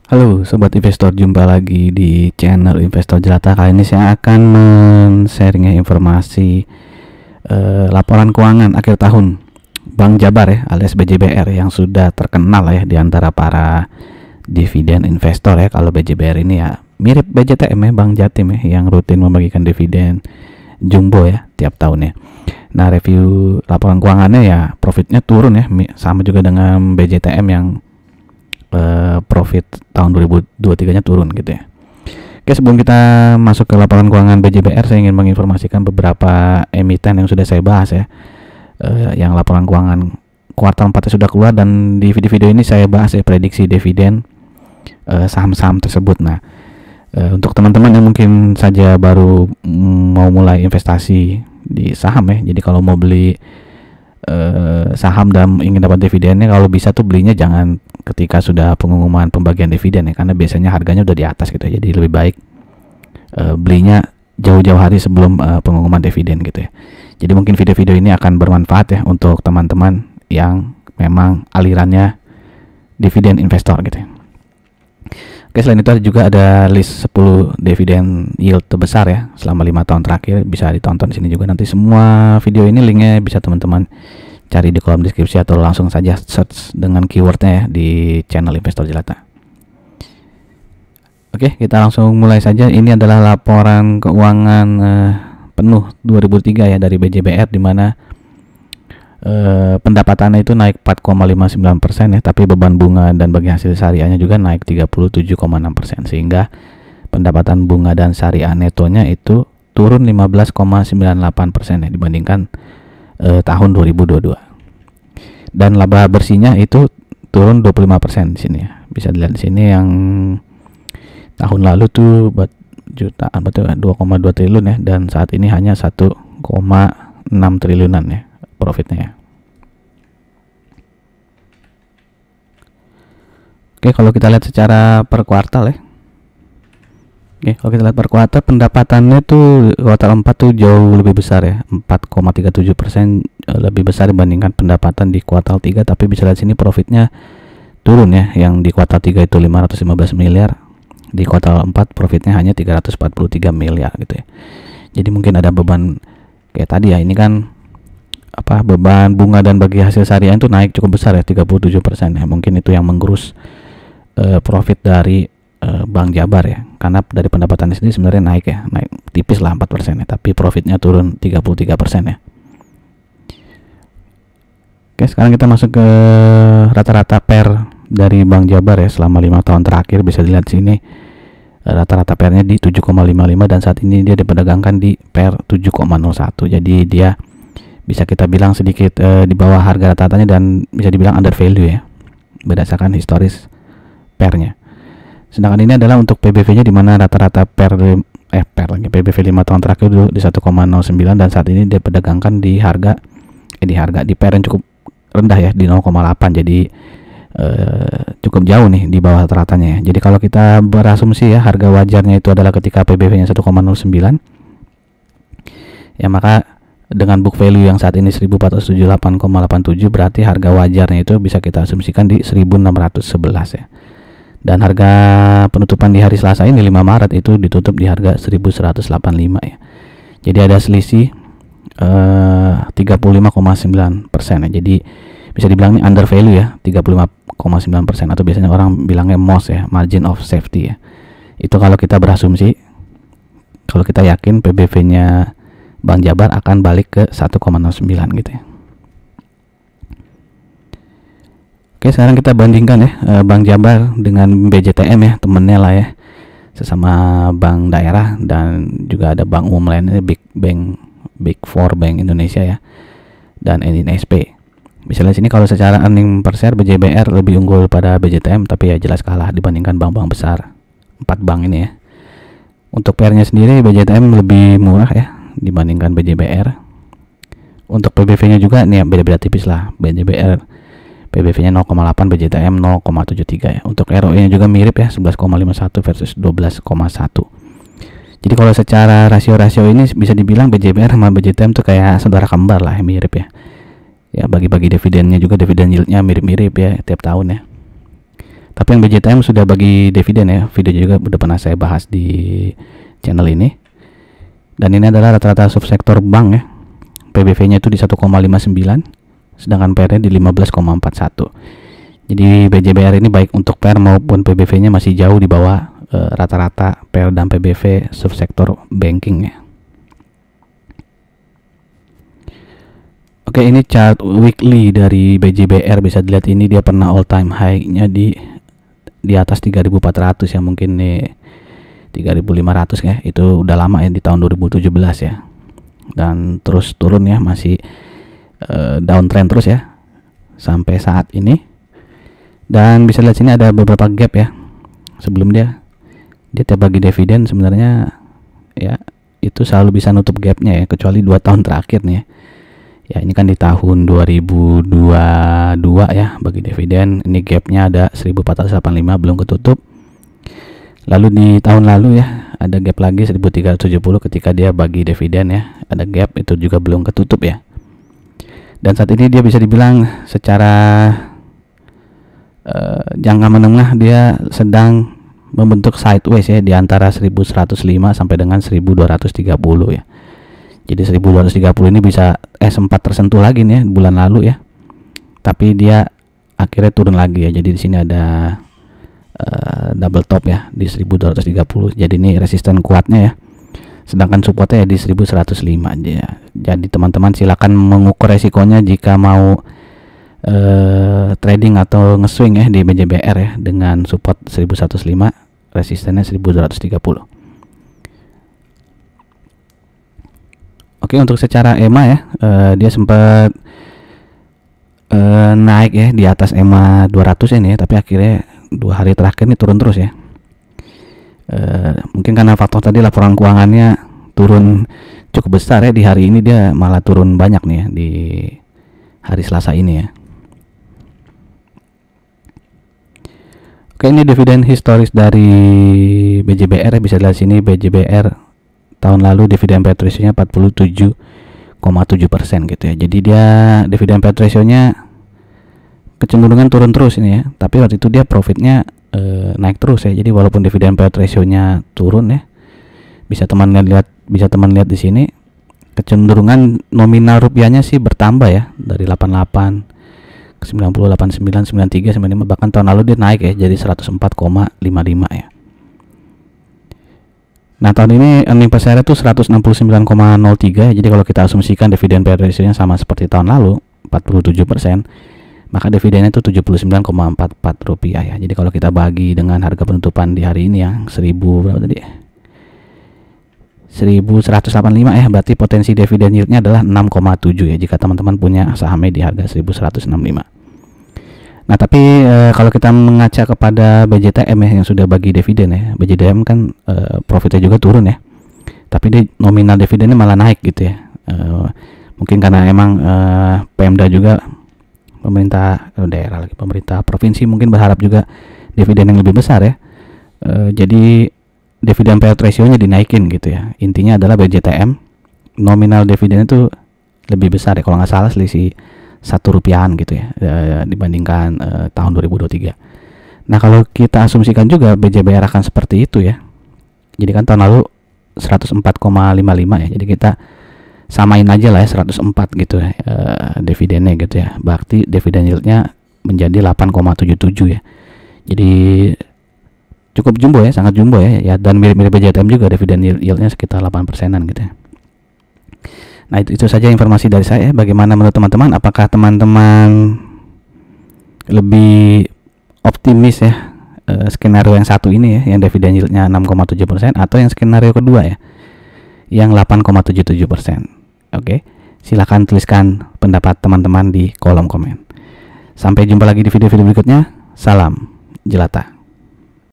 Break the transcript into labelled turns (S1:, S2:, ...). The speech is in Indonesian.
S1: Halo Sobat Investor, jumpa lagi di channel Investor Jelata. Kali ini saya akan sharing informasi laporan keuangan akhir tahun Bank Jabar ya, alias BJBR, yang sudah terkenal ya di antara para dividen investor ya. Kalau BJBR ini ya mirip BJTM ya, Bank Jatim ya, yang rutin membagikan dividen jumbo ya tiap tahun ya. Nah, review laporan keuangannya ya, profitnya turun ya, sama juga dengan BJTM yang profit tahun 2023 nya turun gitu ya. Oke, sebelum kita masuk ke laporan keuangan BJBR, saya ingin menginformasikan beberapa emiten yang sudah saya bahas ya, yang laporan keuangan kuartal 4 sudah keluar, dan di video-video ini saya bahas ya prediksi dividen saham-saham tersebut. Nah, untuk teman-teman yang mungkin saja baru mau mulai investasi di saham ya, jadi kalau mau beli saham dan ingin dapat dividennya, kalau bisa tuh belinya jangan ketika sudah pengumuman pembagian dividen ya, karena biasanya harganya udah di atas gitu ya. Jadi lebih baik belinya jauh-jauh hari sebelum pengumuman dividen gitu ya. Jadi mungkin video-video ini akan bermanfaat ya untuk teman-teman yang memang alirannya dividen investor gitu ya. Oke, selain itu juga ada list 10 dividen yield terbesar ya selama 5 tahun terakhir, bisa ditonton di sini juga. Nanti semua video ini linknya bisa teman-teman cari di kolom deskripsi atau langsung saja search dengan keywordnya ya di channel Investor Jelata. Oke, kita langsung mulai saja. Ini adalah laporan keuangan penuh 2003 ya dari BJBR, di mana pendapatannya itu naik 4,59% ya, tapi beban bunga dan bagi hasil syariahnya juga naik 37,6%, sehingga pendapatan bunga dan syariah netonya itu turun 15,98% ya dibandingkan tahun 2022. Dan laba bersihnya itu turun 25% di sini ya. Bisa dilihat di sini, yang tahun lalu tuh jutaan, betul 2,2 triliun ya, dan saat ini hanya 1,6 triliunan ya profitnya ya. Oke, kalau kita lihat secara per kuartal ya. Oke, kalau kita lihat per kuartal, pendapatannya tuh kuartal 4 tuh jauh lebih besar ya, 4,37% lebih besar dibandingkan pendapatan di kuartal 3. Tapi bisa lihat sini profitnya turun ya, yang di kuartal 3 itu 515 miliar, di kuartal 4 profitnya hanya 343 miliar gitu ya. Jadi mungkin ada beban kayak tadi ya, ini kan beban bunga dan bagi hasil syariah itu naik cukup besar ya, 37% ya. Mungkin itu yang menggerus profit dari Bank Jabar ya, karena dari pendapatan sendiri sebenarnya naik ya, naik tipis lah 4% ya, tapi profitnya turun 33% ya. Oke, sekarang kita masuk ke rata-rata PER dari Bank Jabar ya selama 5 tahun terakhir. Bisa dilihat sini rata-rata PER-nya di 7,55, dan saat ini dia diperdagangkan di PER 7,01. Jadi dia bisa kita bilang sedikit di bawah harga rata-ratanya, dan bisa dibilang under value ya berdasarkan historis PER-nya. Sedangkan ini adalah untuk PBV-nya, di mana rata-rata PBV 5 tahun terakhir dulu di 1,09, dan saat ini dia diperdagangkan di di PER yang cukup rendah ya, di 0,8. Jadi cukup jauh nih di bawah rata-ratanya ya. Jadi kalau kita berasumsi ya, harga wajarnya itu adalah ketika PBV-nya 1,09 ya, maka dengan book value yang saat ini 1478,87, berarti harga wajarnya itu bisa kita asumsikan di 1611 ya. Dan harga penutupan di hari Selasa ini 5 Maret itu ditutup di harga 1185 ya. Jadi ada selisih 35,9% ya. Jadi bisa dibilang ini under value ya, 35,9%, atau biasanya orang bilangnya MOS ya, margin of safety ya. Itu kalau kita berasumsi, kalau kita yakin PBV-nya Bank Jabar akan balik ke 1,09 gitu ya. Oke, sekarang kita bandingkan ya Bank Jabar dengan BJTM ya, temennya lah ya, sesama bank daerah, dan juga ada bank umum lainnya, Big Four Bank Indonesia ya, dan NISP. Bisa lihat sini, kalau secara earning per share BJBR lebih unggul pada BJTM, tapi ya jelas kalah dibandingkan bank-bank besar 4 bank ini ya. Untuk PR-nya sendiri BJTM lebih murah ya dibandingkan BJBR. Untuk PBV-nya juga nih ya, beda-beda tipis lah. BJBR PBV-nya 0,8, BJTM 0,73 ya. Untuk ROE-nya juga mirip ya, 11,51 versus 12,1. Jadi kalau secara rasio-rasio ini bisa dibilang BJBR sama BJTM tuh kayak saudara kembar lah, mirip ya. Ya, bagi-bagi dividennya juga, dividen yield-nya mirip-mirip ya tiap tahun ya. Tapi yang BJTM sudah bagi dividen ya, videonya juga udah pernah saya bahas di channel ini. Dan ini adalah rata-rata subsektor bank ya. PBV-nya itu di 1,59, sedangkan PR-nya di 15,41. Jadi BJBR ini baik untuk PR maupun PBV-nya masih jauh di bawah rata-rata PR dan PBV subsektor banking ya. Oke, ini chart weekly dari BJBR, bisa dilihat ini dia pernah all time high-nya di atas 3.400 ya, mungkin nih 3.500 ya. Itu udah lama ya, di tahun 2017 ya. Dan terus turun ya, masih downtrend terus ya sampai saat ini. Dan bisa lihat sini ada beberapa gap ya. Sebelum dia tiap bagi dividen sebenarnya ya itu selalu bisa nutup gapnya ya, kecuali 2 tahun terakhir nih ya. Ya ini kan di tahun 2022 ya bagi dividen, ini gapnya ada 1485 belum ketutup. Lalu di tahun lalu ya ada gap lagi 1370 ketika dia bagi dividen ya, ada gap itu juga belum ketutup ya. Dan saat ini dia bisa dibilang secara jangka menengah dia sedang membentuk sideways ya, di antara 1105 sampai dengan 1230 ya. Jadi 1230 ini bisa sempat tersentuh lagi nih ya, bulan lalu ya. Tapi dia akhirnya turun lagi ya. Jadi di sini ada double top ya di 1230. Jadi ini resisten kuatnya ya. Sedangkan supportnya ya di 1105 aja. Jadi teman-teman silakan mengukur resikonya jika mau trading atau nge-swing ya di BJBR ya, dengan support 1105, resistennya 1230. Oke, untuk secara EMA ya, dia sempat naik ya di atas EMA 200 ini ya, tapi akhirnya 2 hari terakhir ini turun terus ya. Mungkin karena faktor tadi laporan keuangannya turun cukup besar ya, di hari ini dia malah turun banyak nih ya di hari Selasa ini ya. Oke, ini dividen historis dari BJBR ya, bisa lihat sini BJBR tahun lalu dividen payout ratio-nya 47,7% gitu ya. Jadi dia dividen payout ratio-nya kecenderungan turun terus ini ya. Tapi waktu itu dia profitnya naik terus ya. Jadi walaupun dividen payout ratio-nya turun ya, bisa teman lihat di sini kecenderungan nominal rupiahnya sih bertambah ya, dari 88 ke 90, 89, 93, 95, bahkan tahun lalu dia naik ya jadi 104,55 ya. Nah tahun ini earning per share itu 169,03 ya. Jadi kalau kita asumsikan dividen payout ratio-nya sama seperti tahun lalu 47%, maka dividennya itu 79,44 rupiah ya. Jadi kalau kita bagi dengan harga penutupan di hari ini ya 1185 ya, berarti potensi dividen yield-nya adalah 6,7 ya jika teman-teman punya sahamnya di harga 1165. Nah tapi kalau kita mengaca kepada BJTM ya yang sudah bagi dividen ya, BJTM kan profitnya juga turun ya, tapi di nominal dividennya malah naik gitu ya. Mungkin karena emang Pemda juga, pemerintah daerah lagi, pemerintah provinsi mungkin berharap juga dividen yang lebih besar ya. Jadi dividen payout ratio-nya dinaikin gitu ya. Intinya adalah BJTM nominal dividen itu lebih besar ya, kalau nggak salah selisih 1 rupiahan gitu ya dibandingkan tahun 2023. Nah kalau kita asumsikan juga BJBR akan seperti itu ya, jadi kan tahun lalu 104,55 ya, jadi kita samain aja lah ya 104 gitu ya dividennya gitu ya, berarti dividen yieldnya menjadi 8,77 ya. Jadi cukup jumbo ya, sangat jumbo ya, dan mirip-mirip BJTM juga, dividen yieldnya sekitar 8%-an gitu ya. Nah itu saja informasi dari saya. Bagaimana menurut teman-teman? Apakah teman-teman lebih optimis ya skenario yang satu ini ya, yang dividen yieldnya 6,7%, atau yang skenario kedua ya, yang 8,77%? Oke, silakan tuliskan pendapat teman-teman di kolom komen. Sampai jumpa lagi di video-video berikutnya. Salam jelata.